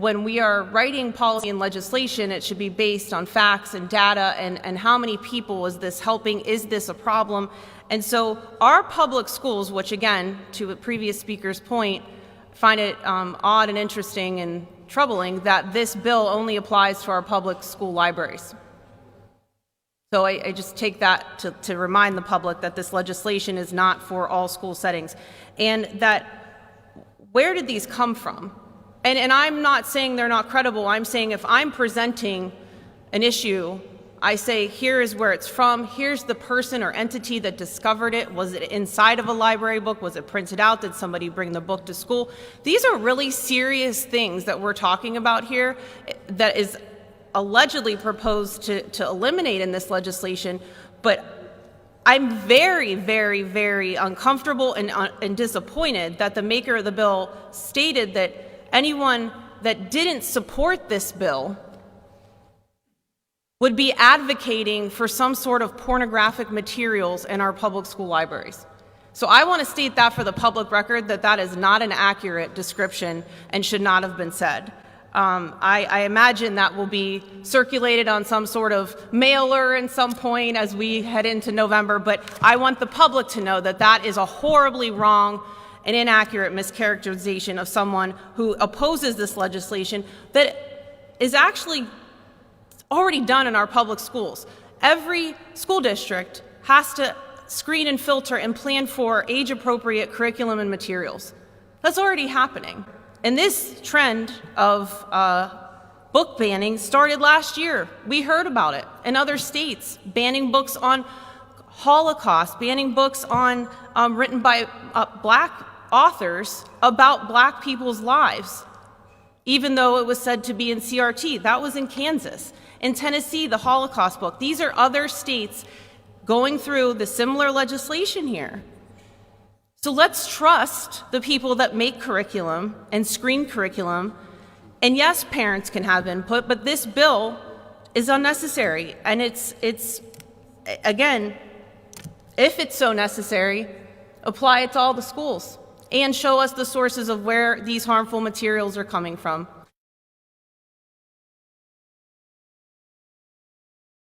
when we are writing policy and legislation, it should be based on facts and data and how many people is this helping, is this a problem? And so our public schools, which again, to a previous speaker's point, find it odd and interesting and troubling that this bill only applies to our public school libraries. So I just take that to remind the public that this legislation is not for all school settings. And that, where did these come from? And I'm not saying they're not credible. I'm saying if I'm presenting an issue, I say, here is where it's from, here's the person or entity that discovered it. Was it inside of a library book? Was it printed out? Did somebody bring the book to school? These are really serious things that we're talking about here that is allegedly proposed to eliminate in this legislation, but I'm very, very, very uncomfortable and disappointed that the maker of the bill stated that anyone that didn't support this bill would be advocating for some sort of pornographic materials in our public school libraries. So I want to state that for the public record, that that is not an accurate description and should not have been said. I imagine that will be circulated on some sort of mailer at some point as we head into November, but I want the public to know that that is a horribly wrong and inaccurate mischaracterization of someone who opposes this legislation that is actually already done in our public schools. Every school district has to screen and filter and plan for age-appropriate curriculum and materials. That's already happening. And this trend of book banning started last year. We heard about it in other states, banning books on Holocaust, banning books on written by black authors about black people's lives, even though it was said to be in CRT. That was in Kansas. In Tennessee, the Holocaust book. These are other states going through the similar legislation here. So let's trust the people that make curriculum and screen curriculum. And yes, parents can have input, but this bill is unnecessary. And it's again, if it's so necessary, apply it to all the schools and show us the sources of where these harmful materials are coming from.